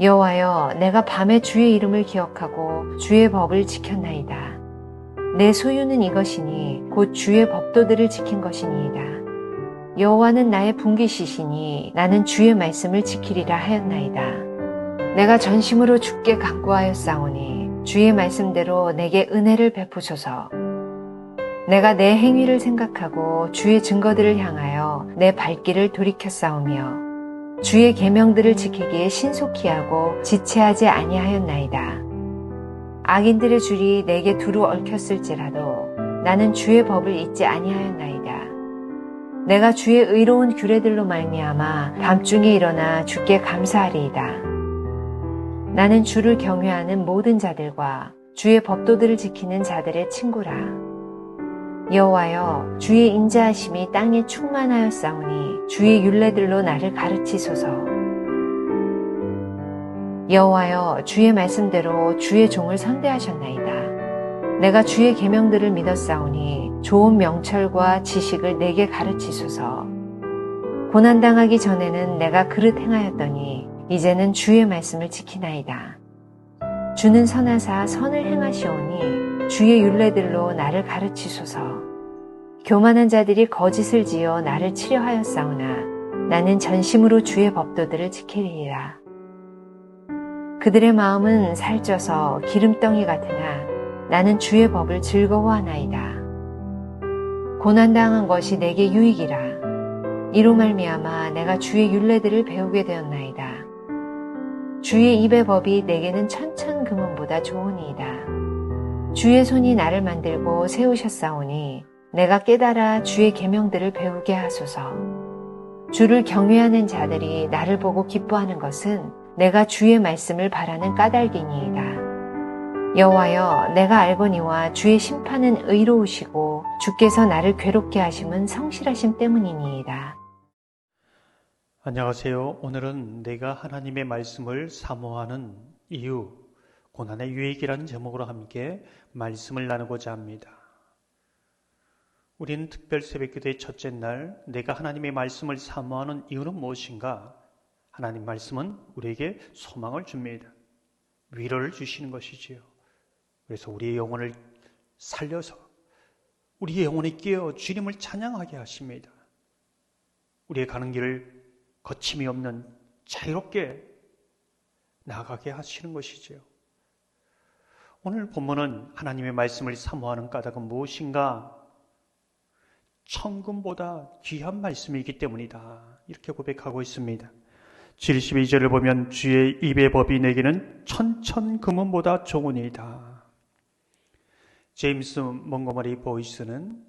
여호와여, 내가 밤에 주의 이름을 기억하고 주의 법을 지켰나이다. 내 소유는 이것이니 곧 주의 법도들을 지킨 것이니이다. 여호와는 나의 분깃이시니 나는 주의 말씀을 지키리라 하였나이다. 내가 전심으로 주께 간구하였사오니 주의 말씀대로 내게 은혜를 베푸소서. 내가 내 행위를 생각하고 주의 증거들을 향하여 내 발길을 돌이켰사오며 주의 계명들을 지키기에 신속히 하고 지체하지 아니하였나이다. 악인들의 줄이 내게 두루 얽혔을지라도 나는 주의 법을 잊지 아니하였나이다. 내가 주의 의로운 규례들로 말미암아 밤중에 일어나 주께 감사하리이다. 나는 주를 경외하는 모든 자들과 주의 법도들을 지키는 자들의 친구라. 여호와여, 주의 인자하심이 땅에 충만하였사오니 주의 율례들로 나를 가르치소서. 여호와여, 주의 말씀대로 주의 종을 선대하셨나이다. 내가 주의 계명들을 믿었사오니 좋은 명철과 지식을 내게 가르치소서. 고난당하기 전에는 내가 그릇 행하였더니 이제는 주의 말씀을 지키나이다. 주는 선하사 선을 행하시오니 주의 율례들로 나를 가르치소서. 교만한 자들이 거짓을 지어 나를 치려하였사오나 나는 전심으로 주의 법도들을 지키리라. 그들의 마음은 살쪄서 기름덩이 같으나 나는 주의 법을 즐거워하나이다. 고난당한 것이 내게 유익이라. 이로 말미암아 내가 주의 율례들을 배우게 되었나이다. 주의 입의 법이 내게는 천천금은보다 좋으니이다. 주의 손이 나를 만들고 세우셨사오니 내가 깨달아 주의 계명들을 배우게 하소서. 주를 경외하는 자들이 나를 보고 기뻐하는 것은 내가 주의 말씀을 바라는 까닭이니이다. 여호와여, 내가 알거니와 주의 심판은 의로우시고 주께서 나를 괴롭게 하심은 성실하심 때문이니이다. 안녕하세요. 오늘은 내가 하나님의 말씀을 사모하는 이유, 고난의 유익이라는 제목으로 함께 말씀을 나누고자 합니다. 우리는 특별 새벽기도의 첫째 날 내가 하나님의 말씀을 사모하는 이유는 무엇인가? 하나님 말씀은 우리에게 소망을 줍니다. 위로를 주시는 것이지요. 그래서 우리의 영혼을 살려서 우리의 영혼에 끼어 주님을 찬양하게 하십니다. 우리의 가는 길을 거침이 없는 자유롭게 나아가게 하시는 것이지요. 오늘 본문은 하나님의 말씀을 사모하는 까닭은 무엇인가? 천금보다 귀한 말씀이기 때문이다. 이렇게 고백하고 있습니다. 72절을 보면 주의 입의 법이 내게는 천천금은보다 좋으니이다. 제임스 몽고머리 보이스는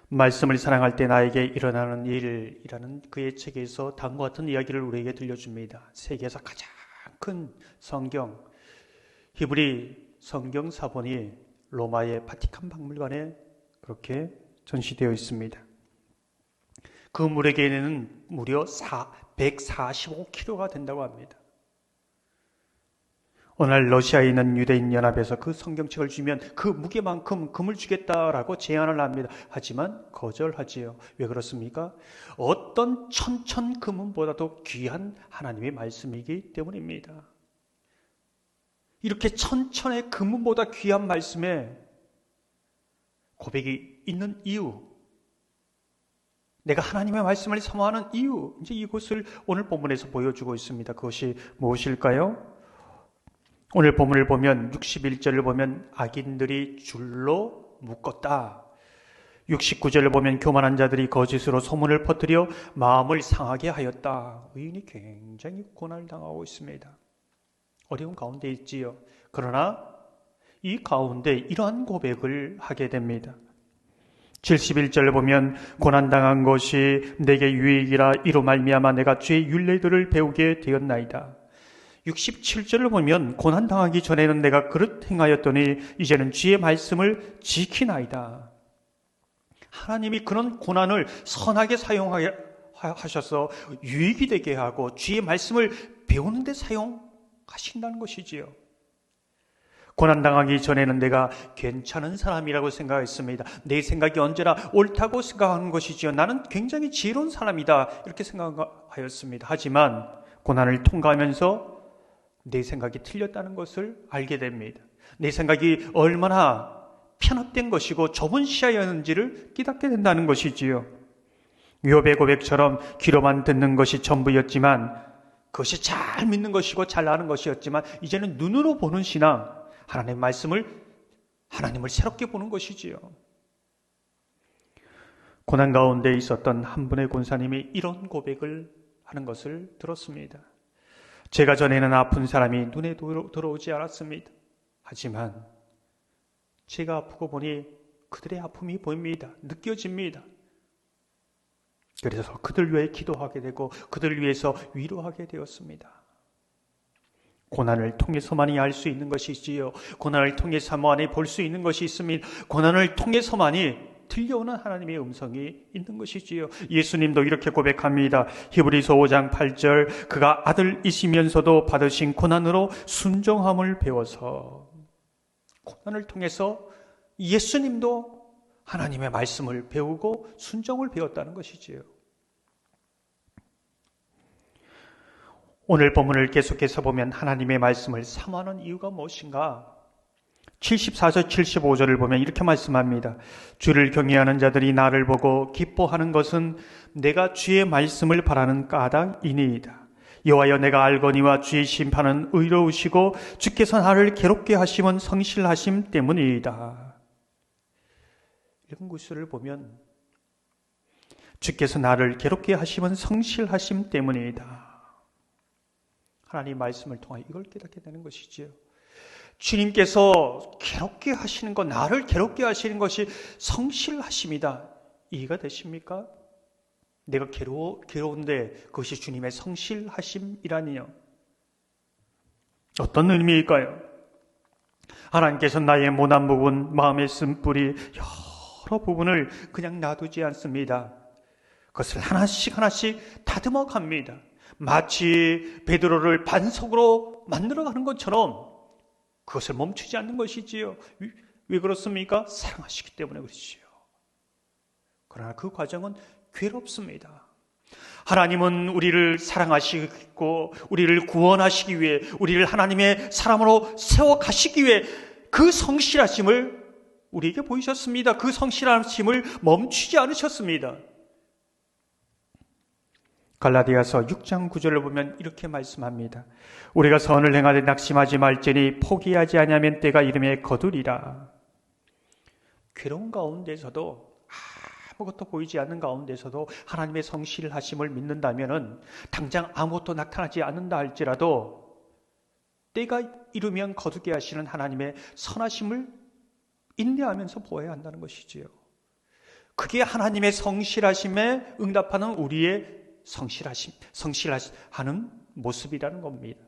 말씀을 사랑할 때 나에게 일어나는 일이라는 그의 책에서 다음과 같은 이야기를 우리에게 들려줍니다. 세계에서 가장 큰 성경, 히브리 성경 사본이 로마의 바티칸 박물관에 그렇게 전시되어 있습니다. 그 무게는 무려 145kg가 된다고 합니다. 오늘 러시아에 있는 유대인 연합에서 그 성경책을 주면 그 무게만큼 금을 주겠다라고 제안을 합니다. 하지만 거절하지요. 왜 그렇습니까? 어떤 천천금은보다도 귀한 하나님의 말씀이기 때문입니다. 이렇게 천천의 금은보다 귀한 말씀에 고백이 있는 이유, 내가 하나님의 말씀을 사모하는 이유, 이제 이것을 오늘 본문에서 보여주고 있습니다. 그것이 무엇일까요? 오늘 본문을 보면 61절을 보면 악인들이 줄로 묶었다. 69절을 보면 교만한 자들이 거짓으로 소문을 퍼뜨려 마음을 상하게 하였다. 의인이 굉장히 고난을 당하고 있습니다. 어려운 가운데 있지요. 그러나 이 가운데 이러한 고백을 하게 됩니다. 71절을 보면 고난당한 것이 내게 유익이라. 이로 말미암아 내가 주의 율례들을 배우게 되었나이다. 67절을 보면 고난당하기 전에는 내가 그릇 행하였더니 이제는 주의 말씀을 지키나이다. 하나님이 그런 고난을 선하게 사용하게 하셔서 유익이 되게 하고 주의 말씀을 배우는 데 사용하신다는 것이지요. 고난당하기 전에는 내가 괜찮은 사람이라고 생각했습니다. 내 생각이 언제나 옳다고 생각하는 것이지요. 나는 굉장히 지혜로운 사람이다 이렇게 생각하였습니다. 하지만 고난을 통과하면서 내 생각이 틀렸다는 것을 알게 됩니다. 내 생각이 얼마나 편협된 것이고 좁은 시야였는지를 깨닫게 된다는 것이지요. 욥의 고백처럼 귀로만 듣는 것이 전부였지만, 그것이 잘 믿는 것이고 잘 아는 것이었지만, 이제는 눈으로 보는 신앙, 하나님의 하나님을 새롭게 보는 것이지요. 고난 가운데 있었던 한 분의 권사님이 이런 고백을 하는 것을 들었습니다. 제가 전에는 아픈 사람이 눈에 들어오지 않았습니다. 하지만 제가 아프고 보니 그들의 아픔이 보입니다. 느껴집니다. 그래서 그들 위해 기도하게 되고 그들을 위해서 위로하게 되었습니다. 고난을 통해서만이 알 수 있는 것이지요. 고난을 통해서만이 볼 수 있는 것이 있습니다. 고난을 통해서만이 들려오는 하나님의 음성이 있는 것이지요. 예수님도 이렇게 고백합니다. 히브리서 5장 8절, 그가 아들이시면서도 받으신 고난으로 순종함을 배워서. 고난을 통해서 예수님도 하나님의 말씀을 배우고 순종을 배웠다는 것이지요. 오늘 본문을 계속해서 보면 하나님의 말씀을 사모하는 이유가 무엇인가? 74절, 75절을 보면 이렇게 말씀합니다. 주를 경외하는 자들이 나를 보고 기뻐하는 것은 내가 주의 말씀을 바라는 까닭이니이다. 여호와여, 내가 알거니와 주의 심판은 의로우시고 주께서 나를 괴롭게 하심은 성실하심 때문이다. 이런 구절을 보면 주께서 나를 괴롭게 하심은 성실하심 때문이다. 하나님 말씀을 통하여 이걸 깨닫게 되는 것이지요. 주님께서 괴롭게 하시는 것, 나를 괴롭게 하시는 것이 성실하심이다. 이해가 되십니까? 내가 괴로운데 그것이 주님의 성실하심이라니요. 어떤 의미일까요? 하나님께서 나의 모난 부분, 마음의 쓴뿌리 여러 부분을 그냥 놔두지 않습니다. 그것을 하나씩 하나씩 다듬어 갑니다. 마치 베드로를 반석으로 만들어가는 것처럼 그것을 멈추지 않는 것이지요. 왜 그렇습니까? 사랑하시기 때문에 그렇지요. 그러나 그 과정은 괴롭습니다. 하나님은 우리를 사랑하시고 우리를 구원하시기 위해, 우리를 하나님의 사람으로 세워가시기 위해 그 성실하심을 우리에게 보이셨습니다. 그 성실하심을 멈추지 않으셨습니다. 갈라디아서 6장 9절을 보면 이렇게 말씀합니다. 우리가 선을 행하되 낙심하지 말지니 포기하지 아니하면 때가 이름에 거두리라. 괴로운 가운데서도, 아무것도 보이지 않는 가운데서도 하나님의 성실하심을 믿는다면 당장 아무것도 나타나지 않는다 할지라도 때가 이르면 거두게 하시는 하나님의 선하심을 인내하면서 보아야 한다는 것이지요. 그게 하나님의 성실하심에 응답하는 우리의 성실하는 모습이라는 겁니다.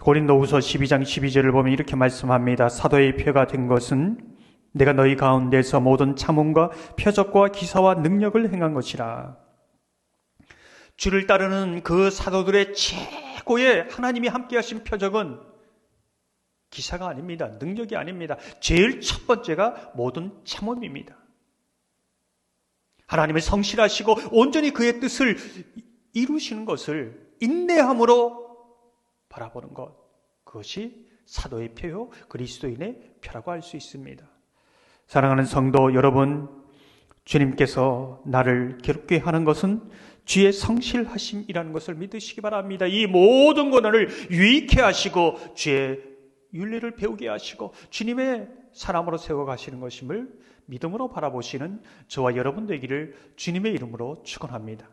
고린도후서 12장 12절을 보면 이렇게 말씀합니다. 사도의 표가 된 것은 내가 너희 가운데서 모든 참음과 표적과 기사와 능력을 행한 것이라. 주를 따르는 그 사도들의 최고의 하나님이 함께 하신 표적은 기사가 아닙니다. 능력이 아닙니다. 제일 첫 번째가 모든 참음입니다. 하나님의 성실하시고 온전히 그의 뜻을 이루시는 것을 인내함으로 바라보는 것, 그것이 사도의 표요, 그리스도인의 표라고 할 수 있습니다. 사랑하는 성도 여러분, 주님께서 나를 괴롭게 하는 것은 주의 성실하심이라는 것을 믿으시기 바랍니다. 이 모든 고난을 유익해 하시고 주의 윤리를 배우게 하시고 주님의 사람으로 세워가시는 것임을 믿음으로 바라보시는 저와 여러분 되기를 주님의 이름으로 축원합니다.